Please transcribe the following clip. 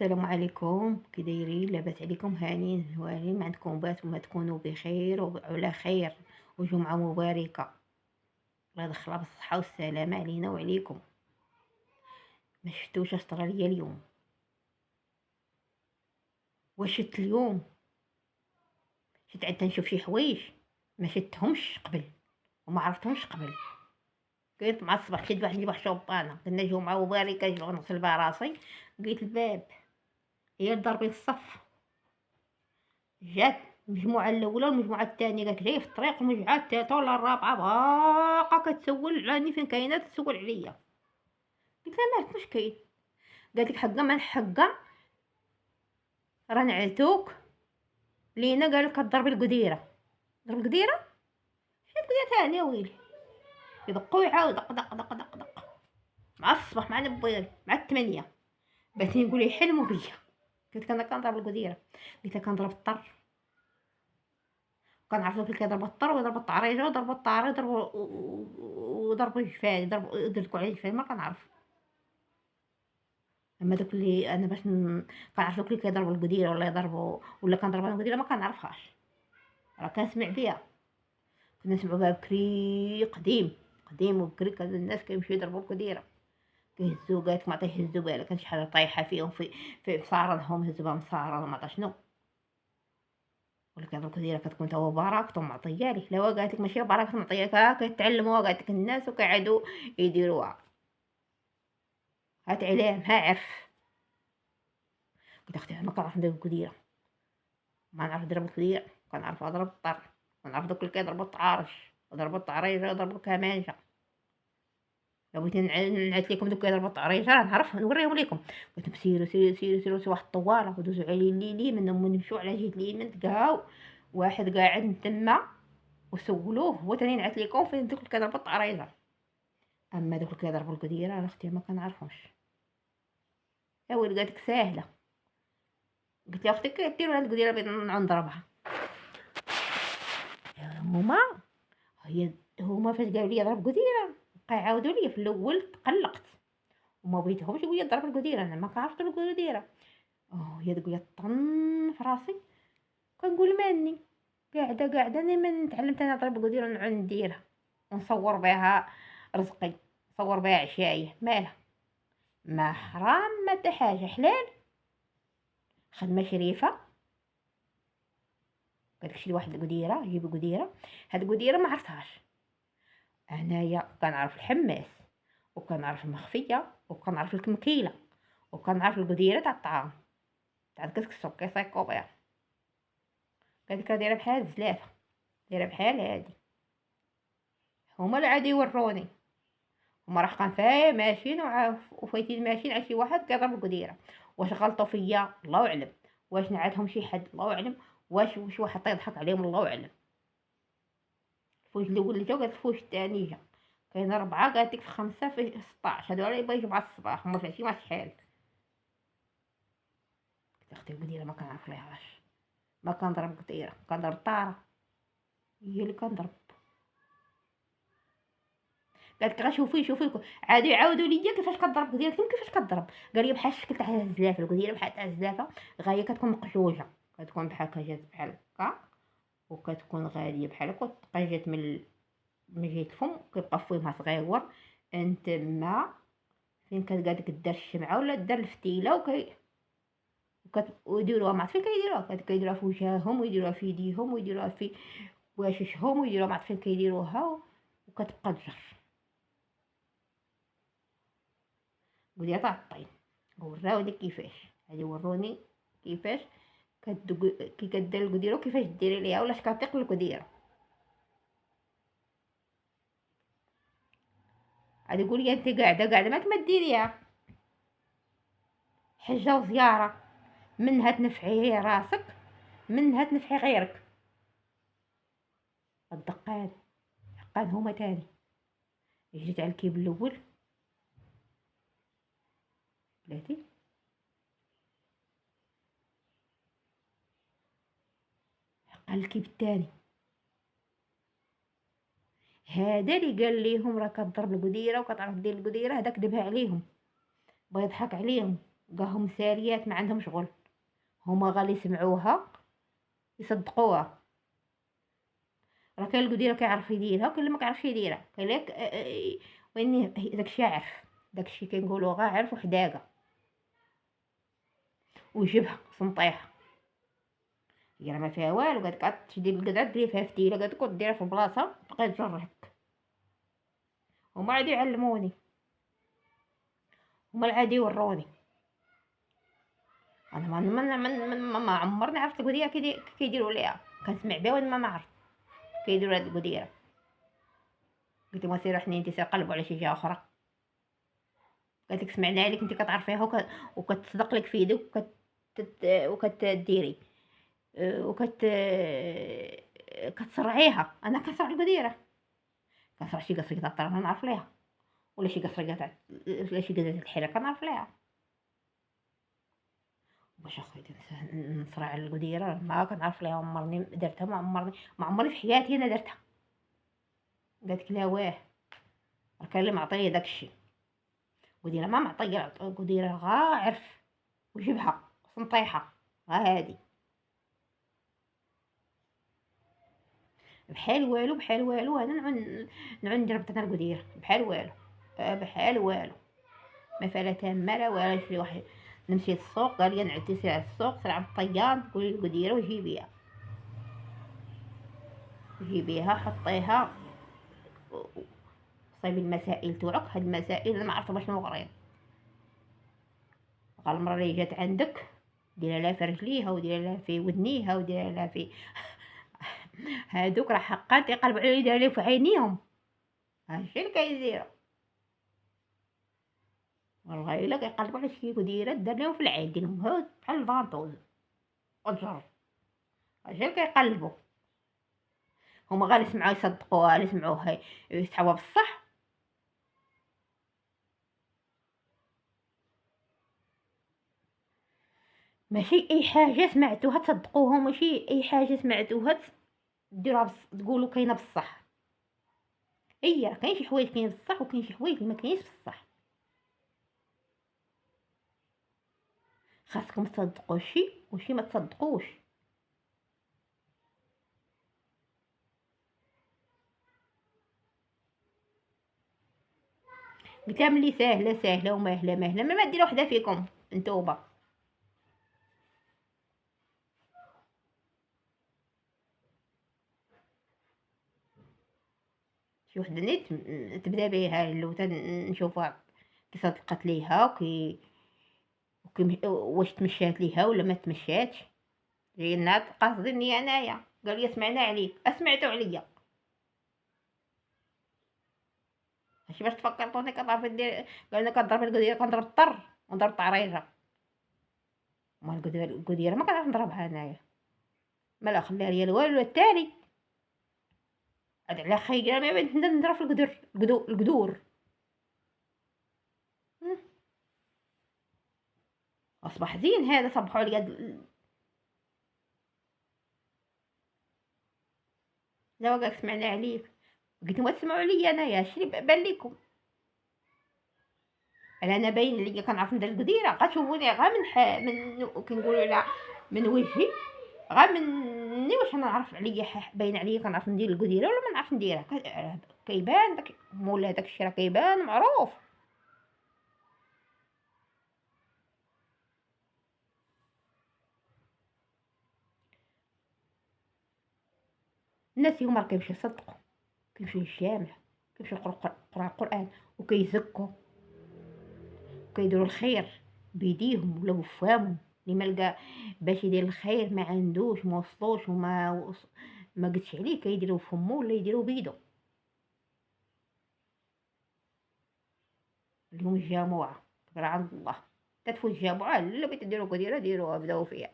السلام عليكم، كي دايرين؟ لاباس عليكم؟ هانيين هوالين؟ ما عندكم باس وما تكونوا بخير وعلى خير وجمعة مباركة. الله يدخلها بالصحة والسلامة علينا وعليكم. ما شفتوش استراليا اليوم؟ واش شت اليوم؟ شت عاد نشوف شي حوايج ما شفتهمش قبل وما عرفتهمش قبل. قلت مع الصباح شد واحد نجيب شوبانه، قلنا جمعة مباركة، جيت نغسل بها راسي، لقيت الباب هي ضربي الصف. جات المجموعة الأولى والمجموعة الثانية، قالك جاية في الطريق، المجموعة الثالثة ولا الرابعة باقا كتسول علاني فين كاينة، تسول عليا. قلت لها مالك واش كاين؟ قالت لك حقا ما حقا راه نعتوك لينا، قالك كضربي القديرة. ضرب القديرة؟ شنو القديرة ثاني يا ويلي؟ يدقوا يعاود دق دق دق دق دق مع الصباح مع نبيري مع الثمانية، باتني نقول يحلموا بيا. قلت لك انا كنضرب القديرة، قلت لها كنضرب الطر، كنعرف دوك اللي كيضربوا الطر ويضربوا الطعريجه ويضربوا الطاري وضربوا الجفال، يدلكوا على الجفال، ما كنعرف. اما دوك اللي انا باش كنعرف دوك اللي كيضربوا القديره ولا يضربوا ولا كنضرب انا القديره ما كنعرفهاش، راه كنسمع بها. كنا نسمعوا بها بكري قديم قديم، وبكري كان الناس كيمشيو يضربوا القديره، كيهزوا قالك ما عطيه يهزوا بها، كانت شي حاجه طايحه فيهم في صارنهم، هزوا بها مصارن ما عرفت شنو. ولا كان القديره كتكون تا هو بركته معطيه ليه، لا قالت لك ماشي بركته معطيه لك، كيتعلموها قالت لك الناس وكيعادوا يديروها. هات علام ها عرف. قلت اختي أنا ما كنعرف ندير القديره، ما نعرف نضرب القديره، كنعرف نضرب الطر، كنعرف دوك اللي كيضربوا الطعارش وضربوا الطعريجه وضربوا الكمانجه. لو بغيتي نعيط لكم دوك كيضربوا الطعريجه راه نعرف نوريهم لكم. قلت لهم سيروا سيروا سيروا سيروا واحد الطواله ودوزوا على اليمين، من نمشيو على جهه اليمين تلقاو واحد قاعد تما وسولوه، هو تاني نعيط لكم فين دوك اللي كيضربوا الطعريجه. اما دوك اللي كيضربوا القديره راه اختي ما كنعرفهمش. يا ويلي قالت لك ساهله. قلت لها اختي كديروا هاد القديره بغيت نضربها. هما هما فاش قالوا لي ضرب قديره بقاو يعاودوا لي في الاول، تقلقت وما بغيتهمش يقول لي ضرب القديره، انا ما كنعرفش ضرب القديره. هي تقول لي طن في راسي، كنقول مالني قاعده انا من تعلمت انا نضرب القديره ونعود نديرها ونصور بها رزقي، نصور بها عشايه، مالها ما حرام ما حتى حاجه، حلال خدمه شريفه. قالك شري واحد القديره، جيبي قديره. هاد القديره ما عرفتهاش انايا، كنعرف الحماس وكنعرف المخفيه وكنعرف الكمكيله وكنعرف القديره تاع الطعام تاع الكسكسو كيسيقوا بها. قالك دايره بحال الزلافه، دايره بحال هادي. هما اللي عادي يوروني، هما راه كان ماشيين وفايتين ماشيين على شي واحد كيضرب القديره. واش غلطوا فيا الله اعلم، واش نعاتهم شي حد الله اعلم، واش واحد يضحك عليهم الله اعلم. الفوج الاول اللي جا، قالت الفوج الثاني جا، كاين 4، قالت لك في 5 في 16، هادو اللي يبغي يجيو مع الصباح، هما فاشي ما شحال. قلت اختي القديره ما كنعرف ليهاش، ما كنضرب قديره، كنضرب طاره، هي اللي كنضرب. قالت غير شوفي عادوا يعاودوا ليا كيفاش كضرب قديره، قلت لهم كيفاش كضرب؟ قال لي بحال الشكل تاع الزلافه، القديره بحال تاع الزلافه، غايه كتكون مقشوجه، كتكون بحال جات بحال هكا، وكتكون غاليه بحال هكا، وتبقى جات من جهه الفم كيبقى فيها صغيور. انت ما فين كتقادك دار الشمعه ولا دار الفتيله ويديروها ما عرفت فين كيديروها، كيديروها في وجههم ويديروها في يديهم ويديروها في واششهم ويديروها ما عرفت فين كيديروها، وكتبقى تجر. قدرت تاع الطين وراوني كيفاش، هادي وروني كيفاش كي كدير القديره وكيفاش ديري ليها ولا كتيق القديره. غادي يقول لي انت قاعده ما ديريها، حجه وزياره، منها تنفعي راسك منها تنفعي غيرك. الدقان دقان هما تاني. جيت على الكيب الاول بلاتي، قال الكيب الثاني، هذا اللي قال ليهم راه كضرب القديره وكتعرف دير القديره، هذا كذبها عليهم، بغى يضحك عليهم. قاهم ساريات ما عندهم شغل، هما غالي يسمعوها يصدقوها. راه كاين القديره كيعرف يديرها وكاين اللي ما كيعرفش يديرها. قال لك واني داكشي عرف، داكشي كنقولوا غا عرف وحداقه وجبها سنطيحه، هي ما فيها والو. قالت كتشدي القدره ديري فيها فتيله، قالت كنت ديرها في بلاصه بقيت تجرهك. هما عادي يعلموني، هما العادي يوروني. انا ما عمرني عرفت القديره كيديروا ليها، كنسمع بها وانا ما عرفت كيديروا هاد القديره. قلت لهم سيروا حنين انت قلبوا على شي جهه اخرى. قالت لك سمعنا عليك انت كتعرفيها وكتصدق لك في يدك وكتديري كتصرعيها. انا كنصرع القديره، كنصرع شي قصريه تاع الطرف نعرف ليها، ولا شي قصريه تاع الحيله كنعرف ليها. باش اخويا نصرع القديره ما كنعرف ليها، عمرني درتها، ما عمري في حياتي انا درتها. قالت لا واه، راه كان اللي معطيه داكشي. قديره ما معطيه، قديره غا عرف وجبها سنطيحه ها هادي بحال والو بحال والو. انا نعود ندير بطنا القديره بحال والو، بحال والو. ما فلا تماره ولا شي واحد. نمشي للسوق قال لي نعدي سي على السوق سير عند الطيان قولي القديره وجيبيها، جيبيها حطيها صايبي المسائل توعك. هاد المسائل انا ما عرفت باش شنو غريض. قال المرة اللي جات عندك ديرها لها في رجليها وديرها لها في ودنيها وديرها لها في هادوك راه حقا تيقلبوا على يديرها لها في عينيهم. هادشي اللي كيديروا والله الا كيقلبوا على شي قديره دار لهم في العين ديالهم هاد بحال الفانطوز اجر. هادشي اللي كيقلبوا. هما غير يسمعوا يصدقوها، غير يسمعوها يسحبوها بصح. ماشي اي حاجه سمعتوها تصدقوها، ماشي اي حاجه سمعتوها ديروها تقولوا كاينه بصح. راه كاين شي حوايج كاين بصح وكاين شي حوايج ما كاينش بصح. خاصكم تصدقوا شي وشي ما تصدقوش. قلت لها ملي ساهله ساهله وماهله ماهله، ما ديروا وحده فيكم نتوما. شي وحده نيت تبدا بها اللوته نشوفها كي صدقت ليها واش تمشات ليها ولا ما تمشاتش. جينا قاصديني انايا، قال لي سمعنا عليك اسمعتوا عليا. ماشي باش تفكرتوني كضرب ندير، قال لنا كضرب القديره كنضرب الطر ونضرب طعريجه. ما القديره ما كنعرف نضربها انايا، ما لا خليها ليا الوالو التالي. عاد على خير ما بنت نضرب في القدور. اصبح زين هذا صبحوا لي لا وقاك سمعنا عليك. قلت لهم تسمعوا عليا انايا اش اللي بان لكم. انا باين ليا كنعرف ندير القديره، غتشوفوني غير من كنقولوا على من وجهي غير مني واش انا نعرف عليا باين عليا كنعرف ندير القديره ولا ما نعرفش نديرها. كيبان داك مولا داك الشيء راه كيبان معروف. الناس هما كيمشيو يصدقوا، كيمشيو للجامع، كيمشيو يقراو القران وكيزكوا وكيديروا الخير بيديهم ولا بفمهم. اللي ما لقى باش يدير الخير ما عندوش ما وصلوش ما قدش عليه كيديروا فمه ولا يديروا بيدو. اليوم الجامعه تقرا عند الله تدفوا الجامعه اللي بغيتو ديروا قديره ديروها بداو فيها.